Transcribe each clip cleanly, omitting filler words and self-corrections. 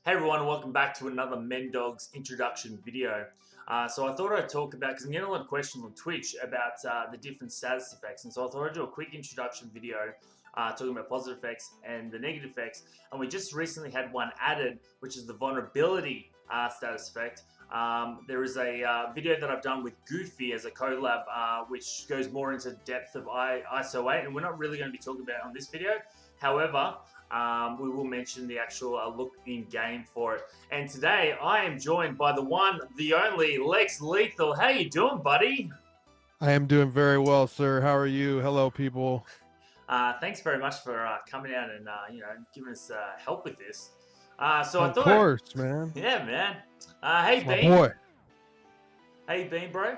Hey everyone, welcome back to another Mendogs introduction video. So I thought I'd talk about, because I'm getting a lot of questions on Twitch about the different status effects, and so I thought I'd do a quick introduction video talking about positive effects and the negative effects. And we just recently had one added, which is the vulnerability status effect. There is a video that I've done with Goofy as a collab, which goes more into depth of ISO 8, and we're not really going to be talking about it on this video. However, we will mention the actual look in game for it. And today I am joined by the one, the only Lex Lethal. How you doing, buddy? I am doing very well, sir. How are you? Hello, people. Thanks very much for coming out and giving us help with this. So I Of thought, course, man. yeah, man. Hey, It's my Bean. boy. How you been, bro?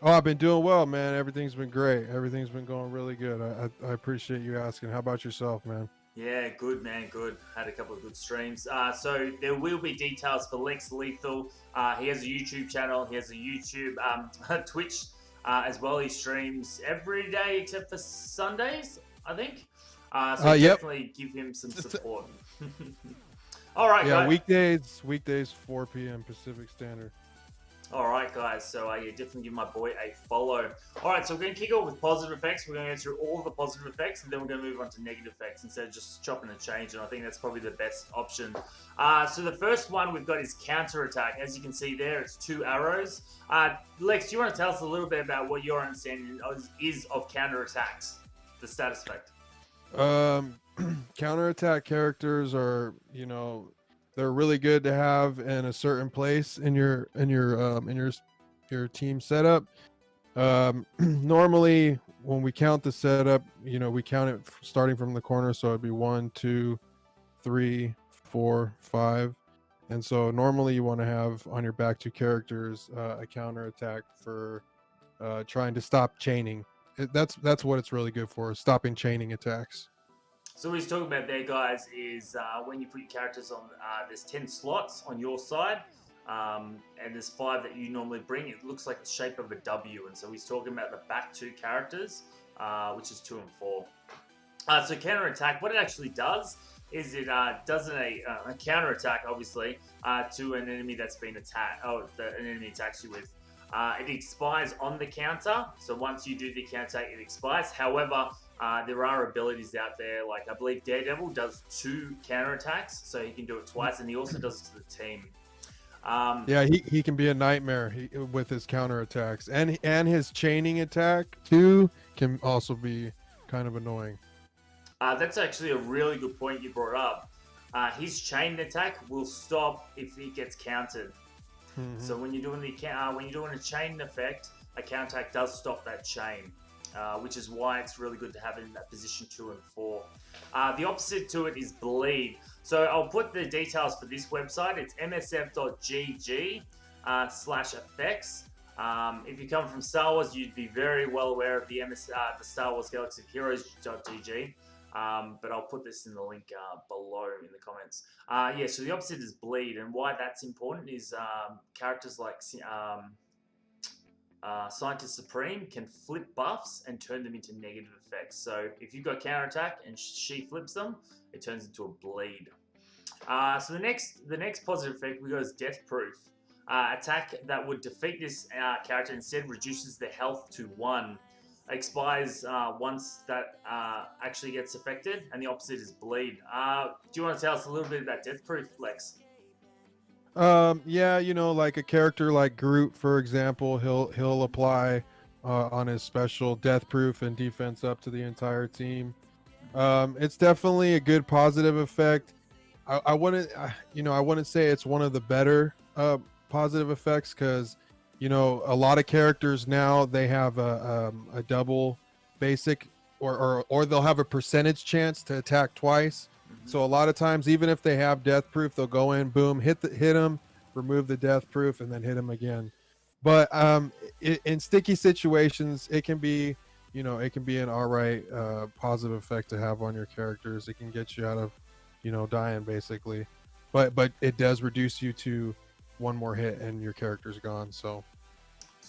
Oh, I've been doing well, man. Everything's been great. Everything's been going really good. I appreciate you asking. How about yourself, man? Yeah, good, man, good. Had a couple of good streams. So there will be details for Lex Lethal. He has a YouTube channel. He has a YouTube, Twitch as well. He streams every day except for Sundays, I think. So Yep. definitely give him some support. All right, Yeah, guys. weekdays, 4 p.m. Pacific Standard. All right, guys. So yeah, definitely give my boy a follow. All right, so we're going to kick off with positive effects. We're going to go through all the positive effects, and then we're going to move on to negative effects instead of just chopping and changing. I think that's probably the best option. So the first one we've got is counter attack. As you can see there, it's 2 arrows. Lex, do you want to tell us a little bit about what your understanding is of counter attacks, the status effect? Counterattack characters are, they're really good to have in a certain place in your team setup. Normally when we count the setup, we count it starting from the corner, so it'd be 1, 2, 3, 4, 5. And so normally you want to have on your back 2 characters a counterattack for trying to stop chaining. That's what it's really good for, stopping chaining attacks. So what he's talking about there, guys, is when you put your characters on, there's 10 slots on your side, and there's 5 that you normally bring. It looks like the shape of a W, and so he's talking about the back 2 characters, which is 2 and 4. So counter attack, what it actually does is it does a counter attack, obviously, to an enemy that's been attacked. Oh, an enemy attacks you with. It expires on the counter, so once you do the counter attack, it expires. However, there are abilities out there, like I believe Daredevil does 2 counterattacks, so he can do it twice, and he also does it to the team. Yeah, he can be a nightmare with his counterattacks, and his chaining attack too can also be kind of annoying. That's actually a really good point you brought up. His chain attack will stop if he gets countered. Mm-hmm. So when you're doing a chain effect, a counter attack does stop that chain. Which is why it's really good to have it in that position 2 and 4. The opposite to it is bleed. So I'll put the details for this website. It's msf.gg/effects. If you come from Star Wars, you'd be very well aware of the Star Wars Galaxy of Heroes.gg. But I'll put this in the link below in the comments. Yeah, so the opposite is bleed, and why that's important is characters like Scientist Supreme can flip buffs and turn them into negative effects. So if you've got counterattack and she flips them, it turns into a bleed. So the next positive effect we got is Death Proof. Attack that would defeat this character instead reduces their health to 1. Expires once that actually gets affected, and the opposite is bleed. Do you want to tell us a little bit about Death Proof, Lex? Yeah, like a character like Groot, for example, he'll apply on his special death proof and defense up to the entire team. It's definitely a good positive effect. I wouldn't say it's one of the better positive effects, because a lot of characters now, they have a double basic, or they'll have a percentage chance to attack twice. So a lot of times, even if they have death proof, they'll go in, boom, hit them, remove the death proof, and then hit them again. But in sticky situations, it can be an all right positive effect to have on your characters. It can get you out of dying, basically. But it does reduce you to 1 more hit and your character's gone. So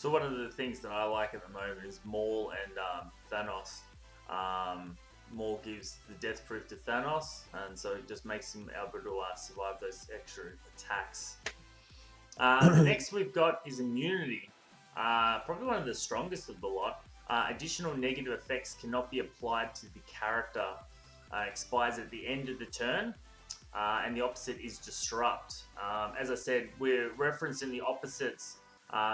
one of the things that I like at the moment is Maul and Thanos. more gives the death proof to Thanos, and so it just makes him able to survive those extra attacks. The next we've got is immunity. Probably one of the strongest of the lot. Additional negative effects cannot be applied to the character. Expires at the end of the turn. And the opposite is disrupt. As I said, we're referencing the opposites,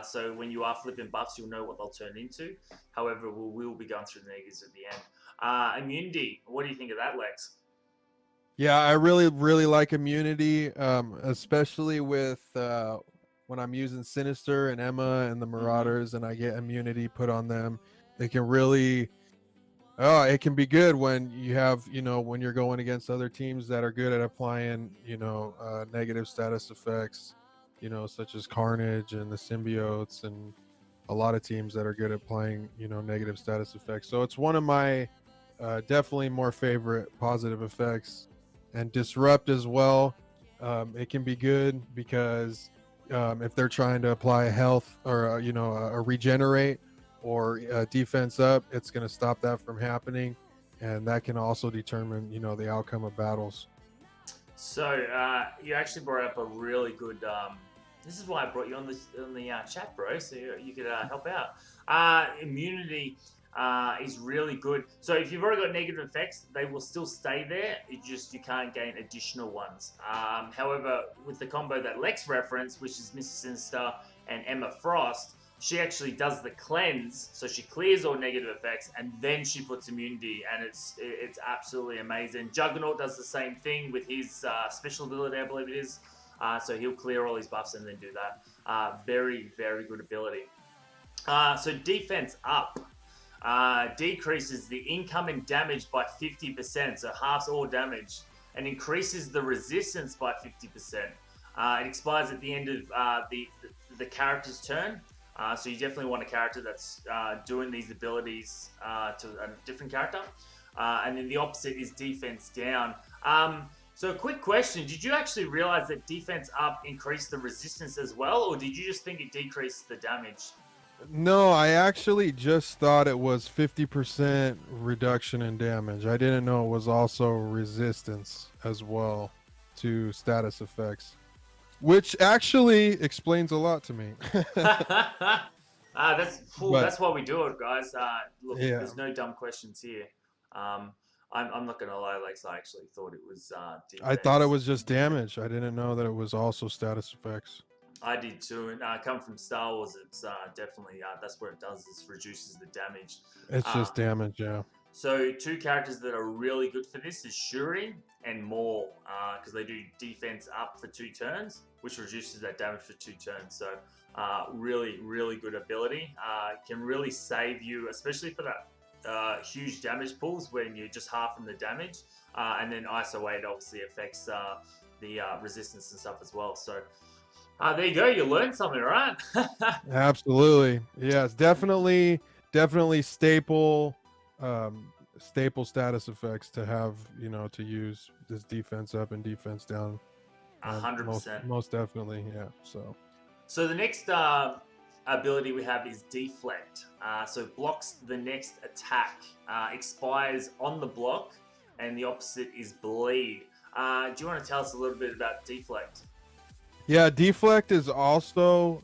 so when you are flipping buffs, you'll know what they'll turn into. However, we will be going through the negatives at the end. Immunity, what do you think of that, Lex? Yeah, I really like immunity, especially with when I'm using Sinister and Emma and the Marauders, and I get immunity put on them. It can really, it can be good when you have, when you're going against other teams that are good at applying, negative status effects, such as Carnage and the Symbiotes, and a lot of teams that are good at applying, negative status effects. So it's one of my definitely more favorite positive effects. And disrupt as well. It can be good because if they're trying to apply a health or a regenerate or a defense up, it's going to stop that from happening, and that can also determine the outcome of battles. So you actually brought up a really good. This is why I brought you on the chat, bro, so you could help out. Immunity is really good. So if you've already got negative effects, they will still stay there. You can't gain additional ones. However, with the combo that Lex referenced, which is Mrs. Sinister and Emma Frost, she actually does the cleanse, so she clears all negative effects, and then she puts immunity, and it's absolutely amazing. Juggernaut does the same thing with his special ability, I believe it is. So he'll clear all his buffs and then do that. Very, very good ability. So defense up. Decreases the incoming damage by 50%, so halves all damage, and increases the resistance by 50%. It expires at the end of the character's turn, so you definitely want a character that's doing these abilities to a different character. And then the opposite is defense down. So a quick question, did you actually realize that defense up increased the resistance as well, or did you just think it decreased the damage? No, I actually just thought it was 50% reduction in damage. I didn't know it was also resistance as well to status effects, which actually explains a lot to me. That's cool. That's why we do it, guys. Look, Yeah. There's no dumb questions here. I'm not gonna lie, Lex. I actually thought it was I thought it was just damage. I didn't know that it was also status effects. I did too, and coming from Star Wars, it's definitely that's what it does. Is reduces the damage. It's just damage, yeah. So two characters that are really good for this is Shuri and Maul, because they do defense up for 2 turns, which reduces that damage for 2 turns. So really, really good ability. Can really save you, especially for that huge damage pools when you're just halving the damage. And then ISO 8 obviously affects the resistance and stuff as well. So there you go. You learned something, right? Absolutely. Yeah, it's definitely staple status effects to have, to use this defense up and defense down. 100%. Most definitely, yeah. So the next ability we have is deflect. So blocks the next attack, expires on the block, and the opposite is bleed. Do you want to tell us a little bit about deflect? Yeah, deflect is also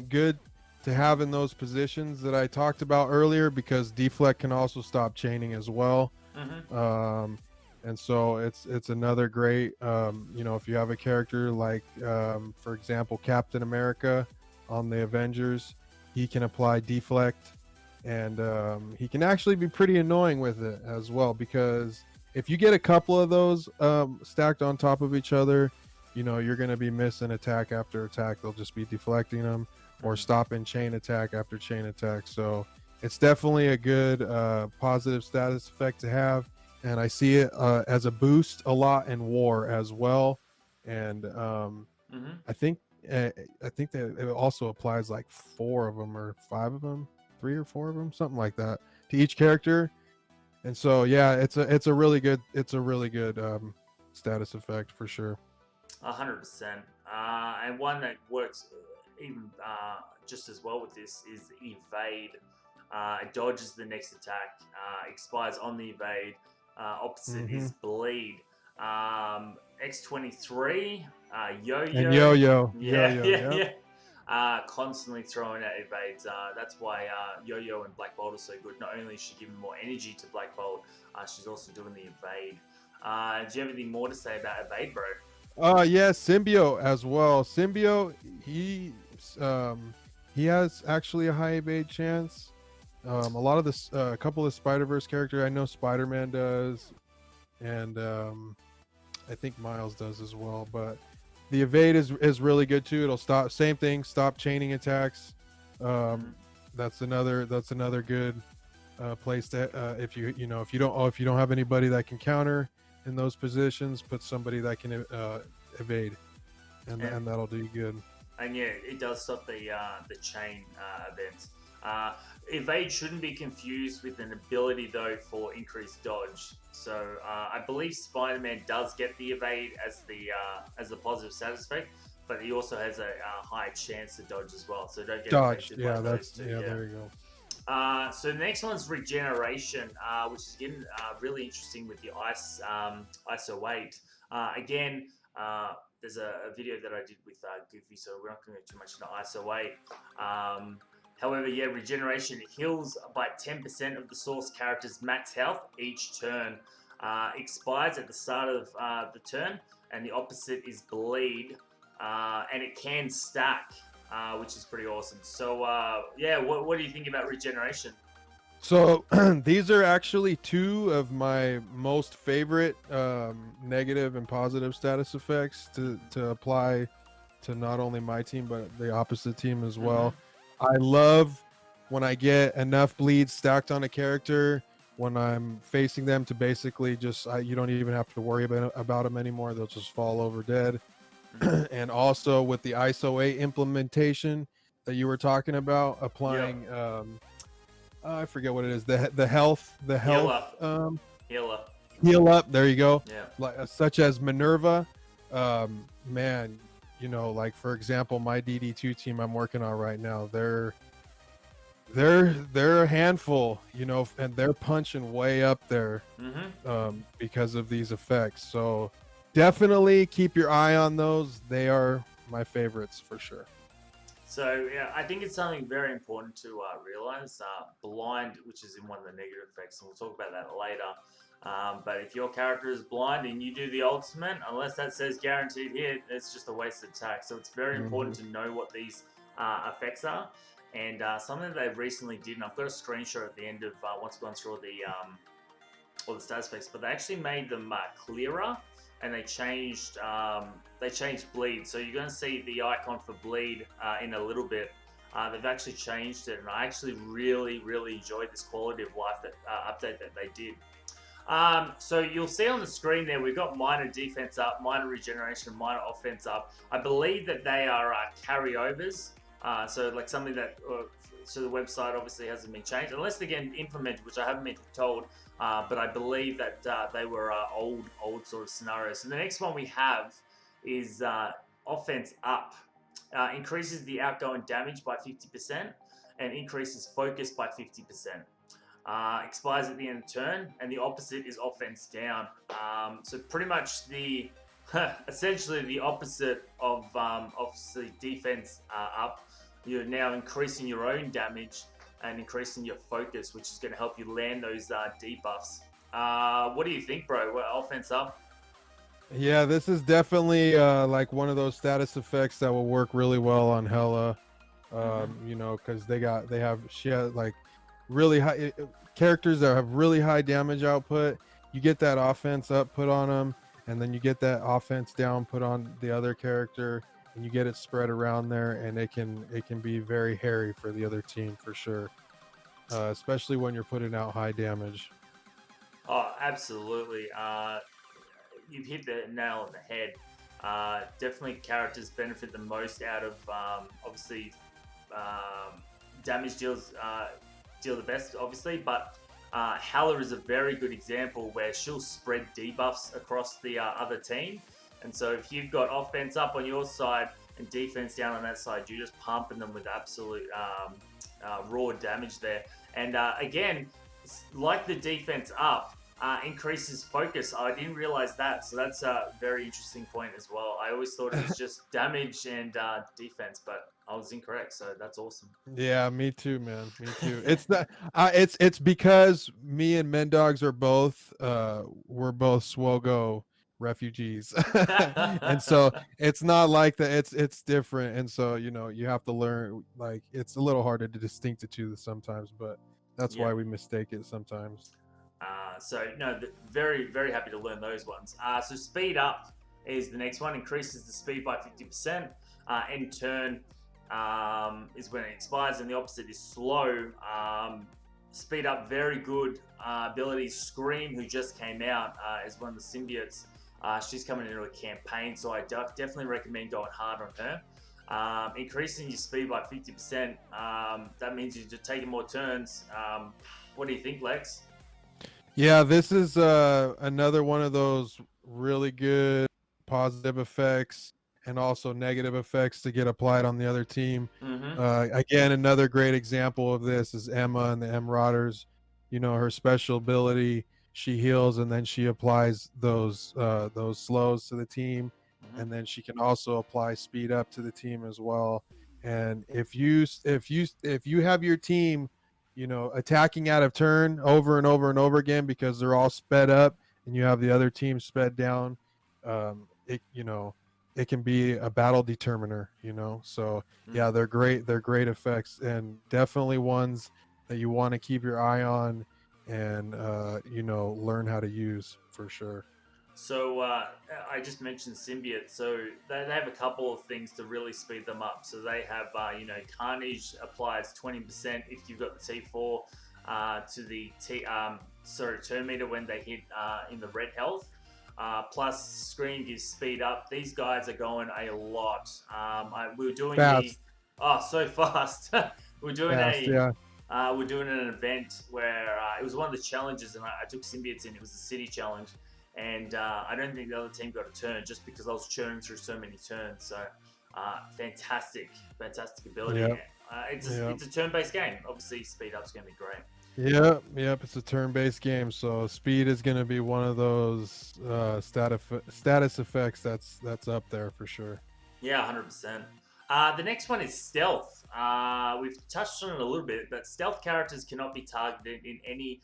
good to have in those positions that I talked about earlier, because deflect can also stop chaining as well. Mm-hmm. And so it's another great, if you have a character like, for example, Captain America on the Avengers, he can apply deflect, and he can actually be pretty annoying with it as well, because if you get a couple of those stacked on top of each other, you're going to be missing attack after attack. They'll just be deflecting them or stopping chain attack after chain attack. So it's definitely a good positive status effect to have. And I see it as a boost a lot in war as well. And I think that it also applies like 4 of them or 5 of them, 3 or 4 of them, something like that, to each character. And so yeah, it's a really good status effect for sure. 100%. And one that works even just as well with this is evade. It dodges the next attack, expires on the evade, Opposite Mm-hmm. is bleed. X23, And yo-yo. yo-yo, Yeah, yo-yo, yeah, yep. yeah. Constantly throwing out evades. That's why Yo-Yo and Black Bolt are so good. Not only is she giving more energy to Black Bolt, she's also doing the evade. Do you have anything more to say about evade, bro? Yeah, Symbiote as well. Symbiote, he has actually a high evade chance. A lot of this, a couple of Spider-Verse character, I know Spider-Man does, and I think Miles does as well. But the evade is really good too. It'll stop. Same thing. Stop chaining attacks. Mm-hmm. That's another good place to if you don't have anybody that can counter in those positions, put somebody that can evade, And and that'll do you good. And yeah, it does stop the chain events. Uh, Evade shouldn't be confused with an ability though for increased dodge. So I believe Spider-Man does get the evade as the positive status effect, but he also has a high chance to dodge as well. So don't get Dodge, affected by yeah, those that's two. yeah. Yeah. There you go. So the next one's regeneration, which is getting really interesting with the ISO 8. Again, there's a video that I did with Goofy, so we're not going to go too much into ISO 8. However, yeah, regeneration heals by 10% of the source character's max health each turn. Expires at the start of the turn, and the opposite is bleed, and it can stack, which is pretty awesome. So, yeah, what do you think about regeneration? So these are actually two of my most favorite negative and positive status effects to apply to not only my team but the opposite team as Mm-hmm. well. I love when I get enough bleeds stacked on a character when I'm facing them to basically just you don't even have to worry about them anymore. They'll just fall over dead. Mm-hmm. And also with the ISO 8 implementation that you were talking about, Yep. applying I forget what it is. The health Healer. Healer. heal up. There you go. Yeah. Like such as Minerva. Man, like for example, my DD2 team I'm working on right now, they're a handful, and they're punching way up there Mm-hmm. because of these effects. So definitely keep your eye on those. They are my favorites for sure. So yeah, I think it's something very important to realize. Blind, which is in one of the negative effects, and we'll talk about that later. But if your character is blind and you do the ultimate, unless that says guaranteed hit, it's just a wasted attack. So it's very important Mhm. to know what these effects are. And something that they recently did, and I've got a screenshot at the end of once we've gone through all the status effects, but they actually made them clearer, and they changed bleed. So you're going to see the icon for bleed in a little bit. They've actually changed it, and I actually really, really enjoyed this quality of life update that they did. So you'll see on the screen there, we've got minor defense up, minor regeneration, minor offense up. I believe that they are carryovers. So like something that, so the website obviously hasn't been changed, unless they get implemented, which I haven't been told. But I believe that they were old sort of scenarios. So the next one we have is offense up. Increases the outgoing damage by 50% and increases focus by 50%. Expires at the end of turn, and the opposite is offense down. So pretty much the essentially the opposite of obviously defense up. You're now increasing your own damage and increasing your focus, which is going to help you land those debuffs. What do you think, bro? What, offense up? Yeah, this is definitely like one of those status effects that will work really well on Hela. Mm-hmm. Because she has like really high characters that have really high damage output. You get that offense up put on them, and then you get that offense down put on the other character, and you get it spread around there, and it can be very hairy for the other team for sure. Especially when you're putting out high damage. Oh, absolutely. You've hit the nail on the head. Definitely, characters benefit the most out of obviously damage deal the best, obviously, but Hela is a very good example where she'll spread debuffs across the other team. And so if you've got offense up on your side and defense down on that side, you're just pumping them with absolute raw damage there. And again, like the defense up, increases focus. I didn't realize that, so that's a very interesting point as well. I always thought it was just damage and defense, but I was incorrect. So that's awesome. Yeah, me too, man. Me too. It's not. It's because me and Mendogs are both. We're both Swogo refugees, and so it's not like that. It's different, and so you have to learn. Like it's a little harder to distinct the two sometimes, but that's Yeah. why we mistake it sometimes. So no, very very happy to learn those ones. So speed up is the next one. Increases the speed by 50%. End turn is when it expires, and the opposite is slow. Speed up, very good ability. Scream, who just came out, is one of the symbiotes. She's coming into a campaign, so I definitely recommend going hard on her. Increasing your speed by 50%. That means you're just taking more turns. What do you think, Lex? Yeah, this is another one of those really good positive effects and also negative effects to get applied on the other team. Mm-hmm. Again, another great example of this is Emma and the Marauders. Her special ability, she heals and then she applies those slows to the team, Mm-hmm. and then she can also apply speed up to the team as well. And if you have your team attacking out of turn over and over and over again because they're all sped up and you have the other team sped down, it can be a battle determiner. So yeah, they're great effects and definitely ones that you want to keep your eye on and learn how to use for sure. So I just mentioned symbiote. So they have a couple of things to really speed them up. So they have, Carnage applies 20% if you've got the T4 to the turn meter when they hit in the red health. Plus, Scream gives speed up. These guys are going a lot. We were doing Fast. so fast. we're doing Fast, yeah. we're doing an event where it was one of the challenges, and I took symbiotes in. It was the city challenge, and I don't think the other team got a turn just because I was churning through so many turns. So fantastic ability. Yep. It's a turn-based game. Obviously, speed up's going to be great. Yep. It's a turn-based game, so speed is going to be one of those status effects that's up there for sure. Yeah, 100%. The next one is stealth. We've touched on it a little bit, but stealth characters cannot be targeted in any.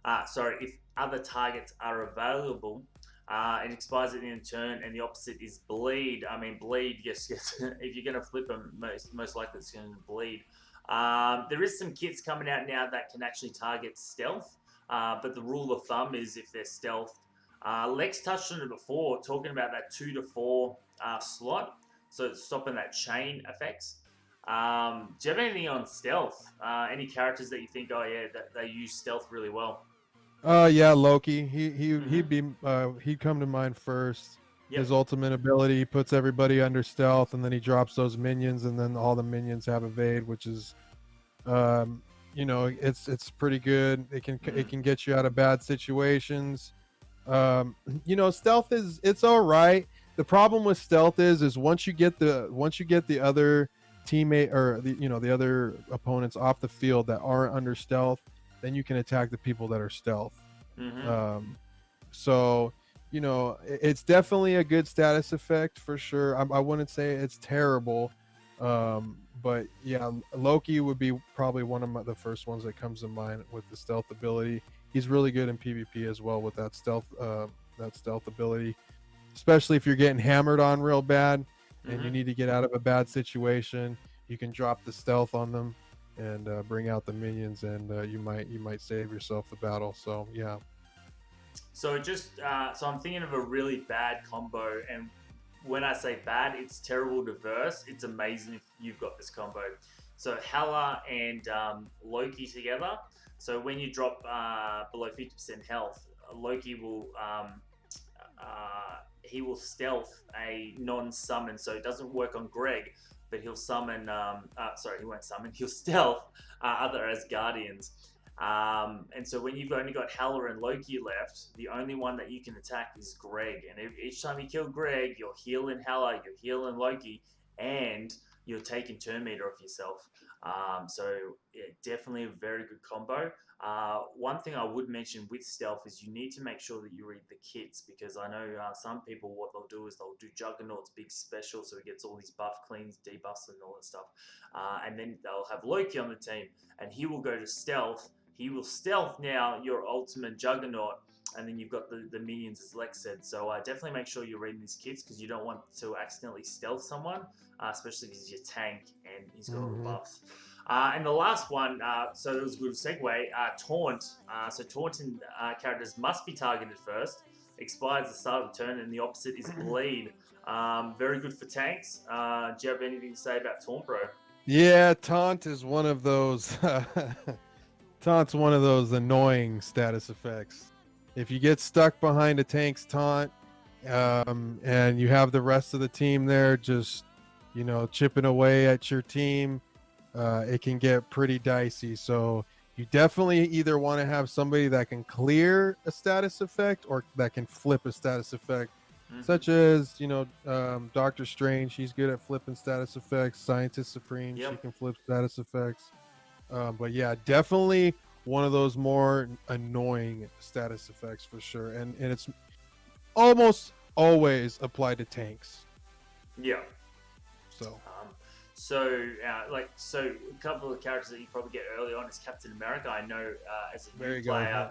If other targets are available, it expires at the end of turn, and the opposite is bleed. I mean, bleed. Yes. If you're going to flip them, most likely it's going to bleed. There is some kits coming out now that can actually target stealth, but the rule of thumb is if they're stealth. Lex touched on it before, talking about that 2 to 4 slot, so stopping that chain effects. Do you have anything on stealth? Any characters that you think, that they use stealth really well? Yeah, Loki. He'd come to mind first. Yep. His ultimate ability puts everybody under stealth, and then he drops those minions, and then all the minions have evade, which is, it's pretty good. It can get you out of bad situations. Stealth it's all right. The problem with stealth is once you get the other teammate or the other opponents off the field that aren't under stealth, then you can attack the people that are stealth. Mm-hmm. So it's definitely a good status effect for sure. I wouldn't say it's terrible, but yeah, Loki would be probably one of the first ones that comes to mind with the stealth ability. He's really good in PvP as well with that stealth ability, especially if you're getting hammered on real bad and you need to get out of a bad situation. You can drop the stealth on them and bring out the minions, and you might save yourself the battle. So yeah. So so I'm thinking of a really bad combo, and when I say bad, it's terrible to verse. It's amazing if you've got this combo. So Hela and Loki together. So when you drop below 50% health, Loki will he will stealth a non-summon. So it doesn't work on Greg, but he'll summon. He won't summon. He'll stealth other Asgardians. And so when you've only got Hela and Loki left, the only one that you can attack is Greg. And each time you kill Greg, you're healing Hela, you're healing Loki, and you're taking turn meter off yourself. So yeah, definitely a very good combo. One thing I would mention with stealth is you need to make sure that you read the kits, because I know some people, what they'll do is they'll do Juggernaut's big special, so he gets all these buff cleans, debuffs, and all that stuff. And then they'll have Loki on the team, and he will go to stealth. He will stealth now your ultimate Juggernaut, and then you've got the minions, as Lex said. So definitely make sure you're reading these kits, because you don't want to accidentally stealth someone, especially if he's your tank and he's got all the buffs. And the last one, so that was a good segue, Taunt. So Taunting characters must be targeted first, expires at the start of the turn, and the opposite is Bleed. Very good for tanks. Do you have anything to say about Taunt, bro? Yeah, taunt is one of those. Taunt's one of those annoying status effects. If you get stuck behind a tank's taunt, and you have the rest of the team there, just chipping away at your team, it can get pretty dicey. So you definitely either want to have somebody that can clear a status effect or that can flip a status effect. Such as Doctor Strange, he's good at flipping status effects. Scientist Supreme, she can flip status effects. But yeah, definitely one of those more annoying status effects for sure, and it's almost always applied to tanks. Yeah. So so a couple of characters that you probably get early on is Captain America. I know as a new player.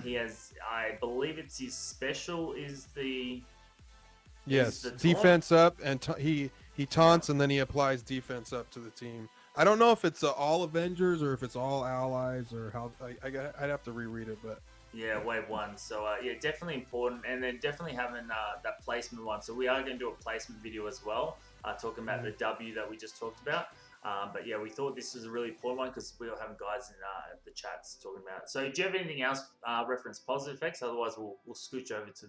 He has, I believe it's his special is the defense up, and he taunts and then he applies defense up to the team. I don't know if it's all Avengers or if it's all allies or how. I'd have to reread it, but yeah, wave one. So yeah, definitely important, and then definitely having that placement one. So we are going to do a placement video as well, talking about the W that we just talked about. But yeah, we thought this was a really important one because we were having guys in the chats talking about it. So do you have anything else reference positive effects? Otherwise, we'll scooch over to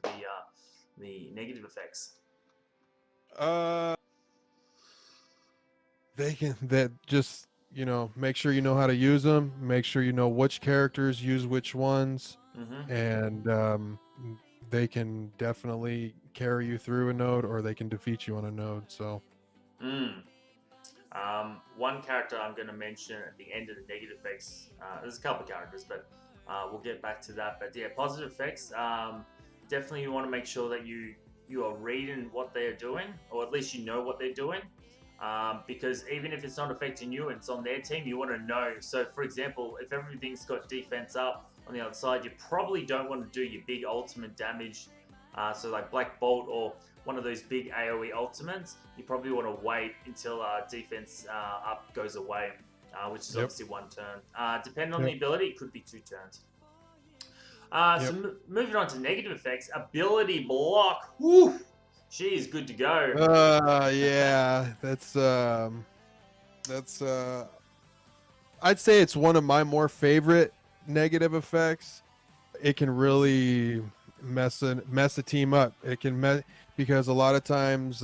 the negative effects. Make sure you know how to use them. Make sure you know which characters use which ones, and they can definitely carry you through a node, or they can defeat you on a node. So. One character I'm going to mention at the end of the negative effects. There's a couple of characters, but we'll get back to that. But yeah, positive effects. Definitely, you want to make sure that you are reading what they are doing, or at least you know what they're doing. Because even if it's not affecting you and it's on their team, you want to know. So, for example, if everything's got defense up on the other side, you probably don't want to do your big ultimate damage. So like Black Bolt or one of those big AoE ultimates, you probably want to wait until defense up goes away, which is obviously one turn. Depending on the ability, it could be 2 turns. So moving on to negative effects, ability block. Woo! She is good to go. Yeah, that's I'd say it's one of my more favorite negative effects. It can really mess a team up. It can because a lot of times,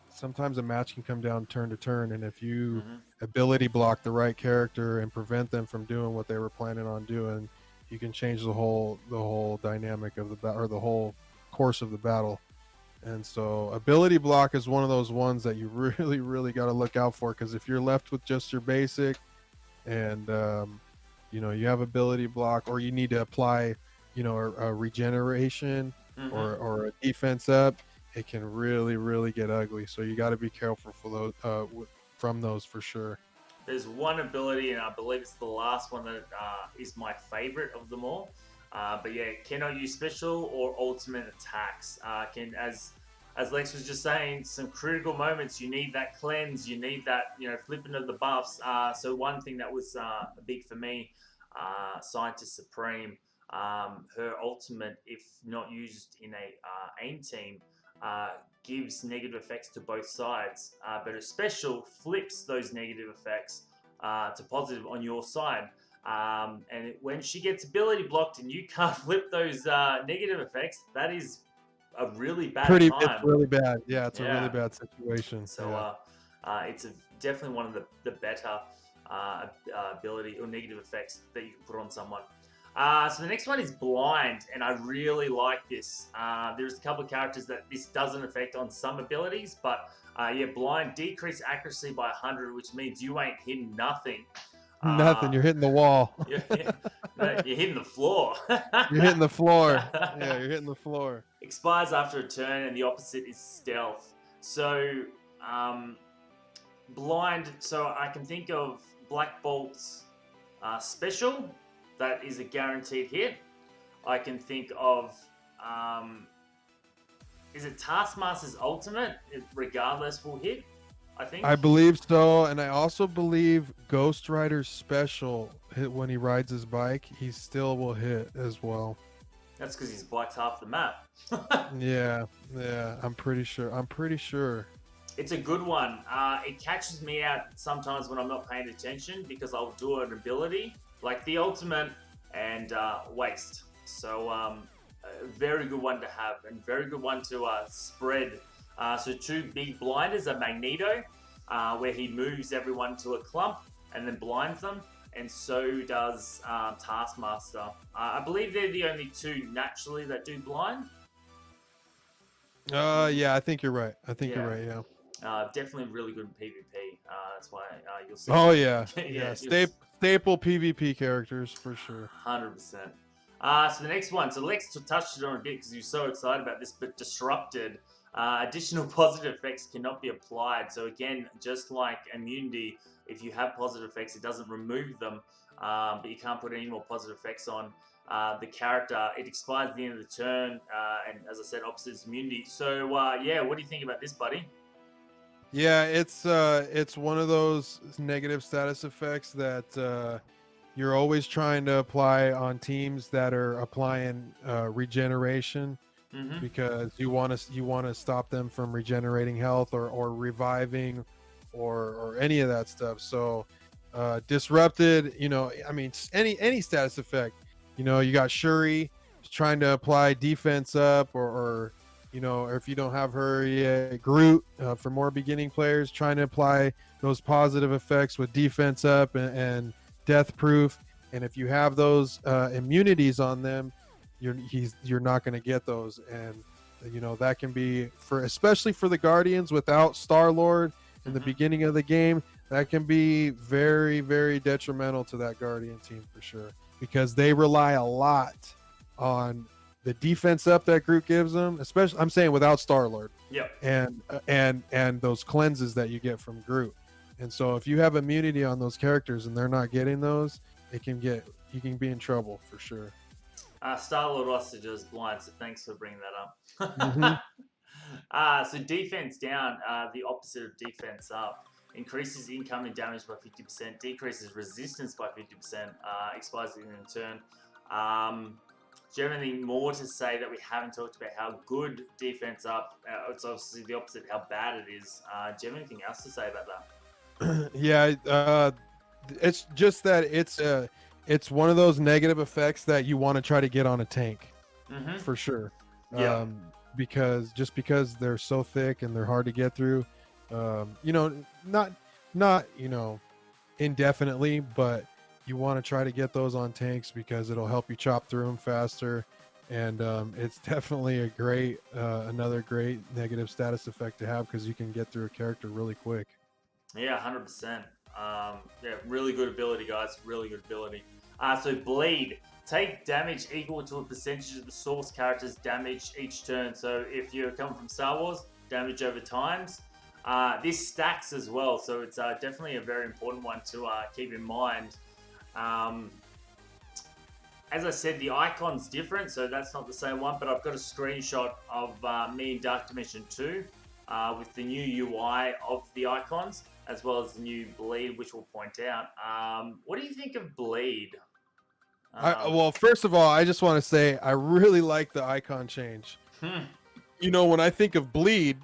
sometimes a match can come down turn to turn, and if you ability block the right character and prevent them from doing what they were planning on doing, you can change the whole dynamic of the battle, or the whole course of the battle. And so ability block is one of those ones that you really, really got to look out for, because if you're left with just your basic and, you have ability block, or you need to apply, a regeneration or a defense up, it can really, really get ugly. So you got to be careful for those, from those for sure. There's one ability, and I believe it's the last one that is my favorite of them all. But yeah, cannot use special or ultimate attacks. As Lex was just saying, some critical moments. You need that cleanse. You need that flipping of the buffs. So one thing that was big for me, Scientist Supreme, her ultimate, if not used in a aim team, gives negative effects to both sides. But a special flips those negative effects to positive on your side. And when she gets ability blocked and you can't flip those negative effects, that is a really bad time. It's really bad. Yeah, it's a really bad situation. So it's definitely one of the better ability or negative effects that you can put on someone. So the next one is Blind, and I really like this. There's a couple of characters that this doesn't affect on some abilities, but yeah, Blind decrease accuracy by 100, which means you ain't hitting nothing. Nothing. You're hitting the wall. No, you're hitting the floor. You're hitting the floor. Yeah, you're hitting the floor. Expires after a turn, and the opposite is Stealth. So, Blind. So I can think of Black Bolt's special. That is a guaranteed hit. I can think of, is it Taskmaster's ultimate? Regardless, will hit. I think. I believe so, and I also believe Ghost Rider's special hit when he rides his bike. He still will hit as well. That's because he's blocked half the map. Yeah, I'm pretty sure. It's a good one. It catches me out sometimes when I'm not paying attention because I'll do an ability like the ultimate and waste. So a very good one to have and very good one to spread. So two big blinders are Magneto, where he moves everyone to a clump and then blinds them. And so does Taskmaster. I believe they're the only two naturally that do blind. Yeah, I think you're right. You're right. Yeah. Definitely really good in PvP. That's why you'll see. Oh yeah, yeah. Staple PvP characters for sure. 100%. So the next one. So Lex touched it on a bit because he was so excited about this, but disrupted. Additional positive effects cannot be applied. So again, just like immunity, if you have positive effects, it doesn't remove them, but you can't put any more positive effects on the character. It expires at the end of the turn, and as I said, opposite is immunity. So yeah, what do you think about this, buddy? Yeah, it's one of those negative status effects that you're always trying to apply on teams that are applying regeneration. Mm-hmm. Because you want to stop them from regenerating health or reviving or any of that stuff. So disrupted, I mean any status effect. You got Shuri trying to apply defense up or if you don't have her yet, Groot for more beginning players trying to apply those positive effects with defense up and death proof. And if you have those immunities on them, you're not going to get those, and that can be especially for the Guardians without Star-Lord in the beginning of the game. That can be very, very detrimental to that Guardian team for sure, because they rely a lot on the defense up that Groot gives them, especially I'm saying without Star-Lord. Yeah. And those cleanses that you get from Groot. And so if you have immunity on those characters and they're not getting those, you can be in trouble for sure. Star-Lord also does blind, so thanks for bringing that up. Mm-hmm. So defense down, the opposite of defense up. Increases incoming damage by 50%, decreases resistance by 50%, expires in a turn. Do you have anything more to say that we haven't talked about how good defense up? It's obviously the opposite how bad it is. Do you have anything else to say about that? Yeah, it's just that it's one of those negative effects that you want to try to get on a tank for sure. Yeah. Because they're so thick and they're hard to get through. Not indefinitely, but you want to try to get those on tanks because it'll help you chop through them faster. And it's definitely another great negative status effect to have because you can get through a character really quick. Yeah, 100%. Yeah, really good ability, guys. Really good ability. So bleed. Take damage equal to a percentage of the source character's damage each turn. So if you're coming from Star Wars, damage over times. This stacks as well, so it's definitely a very important one to keep in mind. As I said, the icon's different, so that's not the same one, but I've got a screenshot of me in Dark Dimension 2 with the new UI of the icons, as well as the new bleed, which we'll point out. What do you think of bleed? Well, first of all, I just want to say I really like the icon change. When I think of bleed,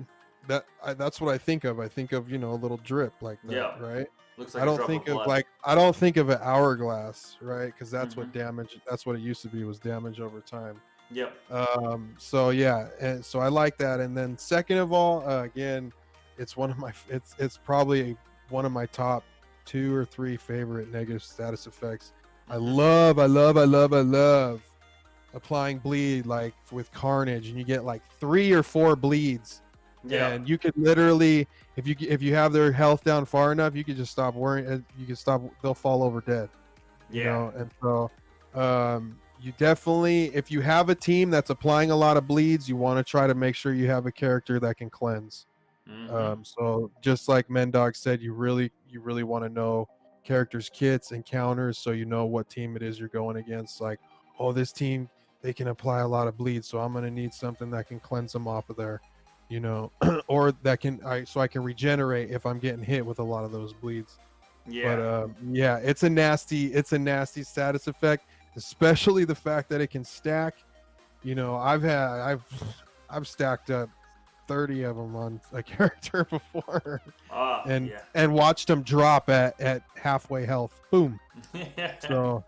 that's what I think of. I think of a little drip like that, Yeah. right? Looks like I don't think of an hourglass, right? Because that's what damage. That's what it used to be, was damage over time. Yep. So yeah, and so I like that. And then second of all, again, it's probably one of my top 2 or 3 favorite negative status effects. I love applying bleed like with Carnage, and you get like 3 or 4 bleeds, Yeah, and you could literally, if you have their health down far enough, you could just stop worrying. You can stop. They'll fall over dead. You yeah, know, and so you definitely, if you have a team that's applying a lot of bleeds, you want to try to make sure you have a character that can cleanse. mm-hmm. So just like Mendog said, you really want to know characters' kits and counters, so you know what team it is you're going against. Like, oh, this team, they can apply a lot of bleed, so I'm gonna need something that can cleanse them off of there, you know, or that can so I can regenerate if I'm getting hit with a lot of those bleeds. But Yeah. yeah, it's a nasty status effect, especially the fact that it can stack. You know, I've stacked up 30 of them on a character before, Oh, and yeah. watched them drop at halfway health. Boom. So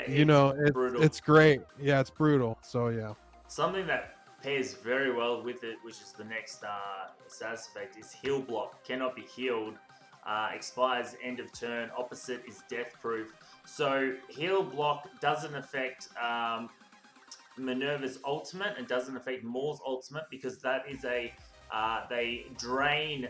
you It's know, brutal. it's great. Yeah, it's brutal. So yeah. Something that pairs very well with it, which is the next status effect, is heal block. Cannot be healed. Expires end of turn. Opposite is death proof. So heal block doesn't affect Minerva's ultimate and doesn't affect Maul's ultimate, because that is they drain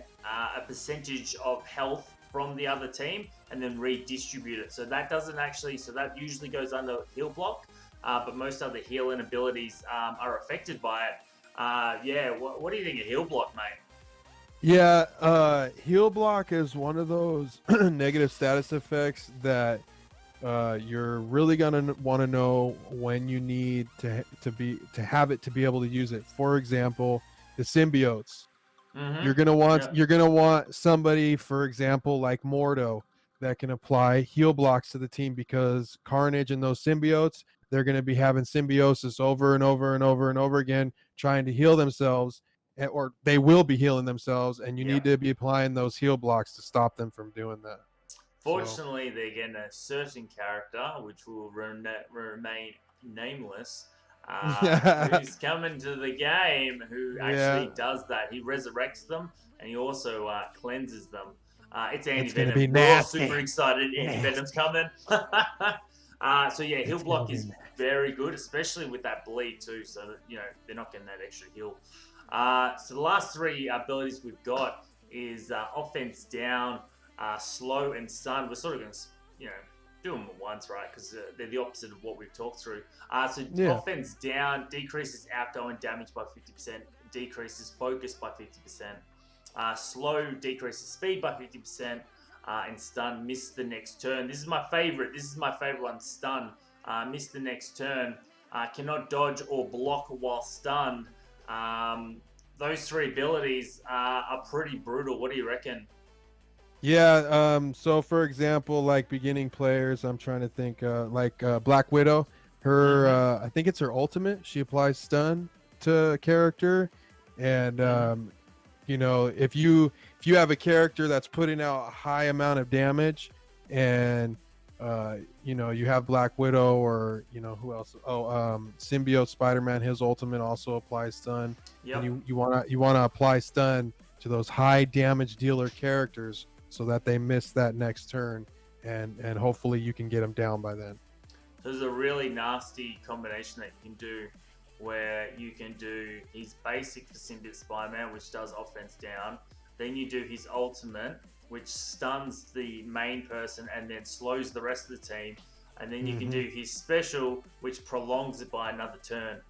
a percentage of health from the other team and then redistribute it. So that doesn't actually. So that usually goes under heal block. But most other healing abilities are affected by it. Yeah, what do you think of heal block, mate? Yeah, heal block is one of those negative status effects that you're really gonna want to know when you need to have it to be able to use it. For example, the symbiotes. Mm-hmm. Yeah, You're gonna want somebody, for example, like Mordo, that can apply heal blocks to the team, because Carnage and those symbiotes, they're gonna be having symbiosis over and over and over and over again, trying to heal themselves, or they will be healing themselves, and you yeah. need to be applying those heal blocks to stop them from doing that. So Fortunately, they're getting a certain character, which will remain nameless, yeah, who's coming to the game, who yeah, actually does that. He resurrects them, and he also cleanses them. It's Anti it's gonna be Venom. We're all super nasty. excited. Anti Venom's Nasty. coming. So yeah, heal It's gonna block be is very good, especially with that bleed too. So that, they're not getting that extra heal. So the last three abilities we've got is offense down, slow, and stun. We're sort of going to, do them at once, right? Because they're the opposite of what we've talked through. So yeah. offense down decreases outgoing damage by 50%, decreases focus by 50%. Slow decreases speed by 50%, and stun miss the next turn. This is my favorite. This is my favorite one. Stun miss the next turn. Cannot dodge or block while stunned. Those three abilities are pretty brutal. What do you reckon? Yeah, so for example, like beginning players, I'm trying to think, Black Widow, her, Mm-hmm. I think it's her ultimate. She applies stun to a character, and Mm-hmm. you know, if you have a character that's putting out a high amount of damage, and you know, you have Black Widow, or you know who else? Oh, Symbiote Spider-Man, his ultimate also applies stun, and Yep. you wanna apply stun to those high damage dealer characters, so that they miss that next turn, and hopefully you can get them down by then. There's a really nasty combination that you can do, where you can do his basic for Symbiote Spider-Man, which does offense down. Then you do his ultimate, which stuns the main person and then slows the rest of the team. And then you can do his special, which prolongs it by another turn.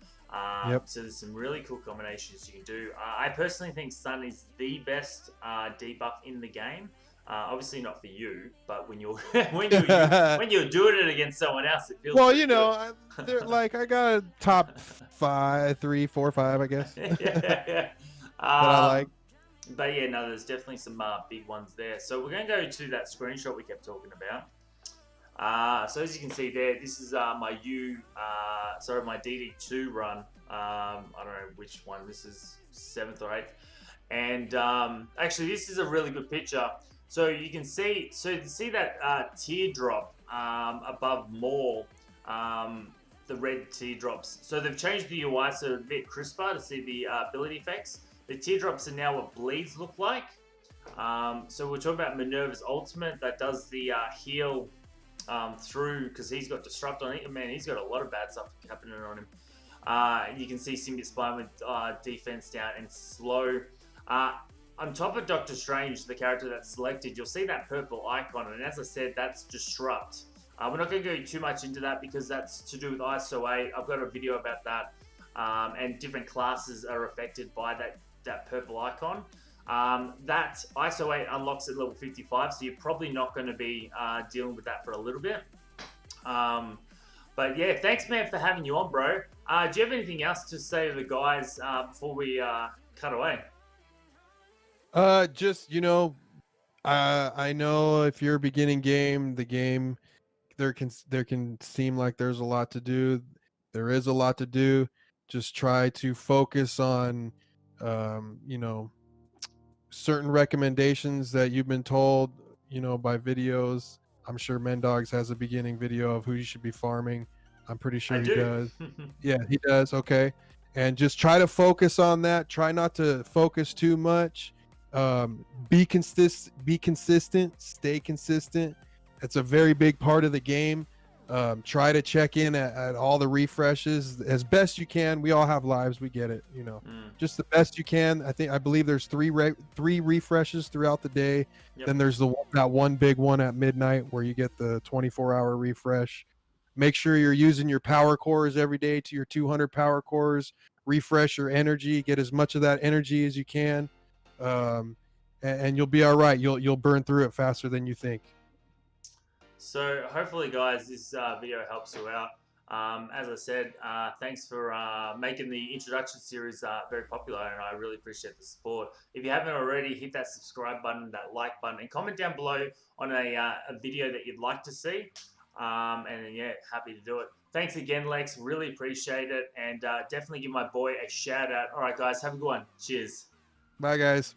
Yep. So there's some really cool combinations you can do. I personally think stun is the best debuff in the game. Obviously not for you, but when you're when you're doing it against someone else, it feels Well, pretty you know, good. they're like, I got a top 5, 3, 4, 5, I guess, Yeah. that I like. But yeah, no, there's definitely some big ones there. So we're going to go to that screenshot we kept talking about. So as you can see there, this is my my DD2 run. I don't know which one. This is 7th or 8th. And actually, this is a really good picture. So you can see, that teardrop above Maul, the red teardrops. So they've changed the UI so it's a bit crisper to see the ability effects. The teardrops are now what bleeds look like. So we're talking about Minerva's ultimate that does the heal through, because he's got Disrupt on it. Man, he's got a lot of bad stuff happening on him. You can see Symbiote Spine with defense down and slow. On top of Doctor Strange, the character that's selected, you'll see that purple icon, and as I said, that's Disrupt. We're not going to go too much into that because that's to do with ISO 8. I've got a video about that, and different classes are affected by that purple icon. That ISO 8 unlocks at level 55, so you're probably not going to be dealing with that for a little bit. But yeah, thanks, man, for having you on, bro. Do you have anything else to say to the guys before we cut away? Just I know if you're a beginning game, the game there can seem like there's a lot to do. There is a lot to do. Just try to focus on, certain recommendations that you've been told, by videos. I'm sure Mendogs has a beginning video of who you should be farming. I'm pretty sure I he do. does. Yeah, he does. Okay. And just try to focus on that. Try not to focus too much. Be consistent, stay consistent. It's a very big part of the game. Try to check in at all the refreshes as best you can. We all have lives. We get it. Just the best you can. I believe there's three refreshes throughout the day. Yep. Then there's that one big one at midnight where you get the 24-hour refresh. Make sure you're using your power cores every day to your 200 power cores. Refresh your energy. Get as much of that energy as you can, and you'll be all right. You'll burn through it faster than you think. So hopefully, guys, this video helps you out. As I said, thanks for making the introduction series very popular, and I really appreciate the support. If you haven't already, hit that subscribe button, that like button, and comment down below on a video that you'd like to see. And then, yeah, happy to do it. Thanks again, Lex. Really appreciate it, and definitely give my boy a shout out. All right, guys, have a good one. Cheers. Bye, guys.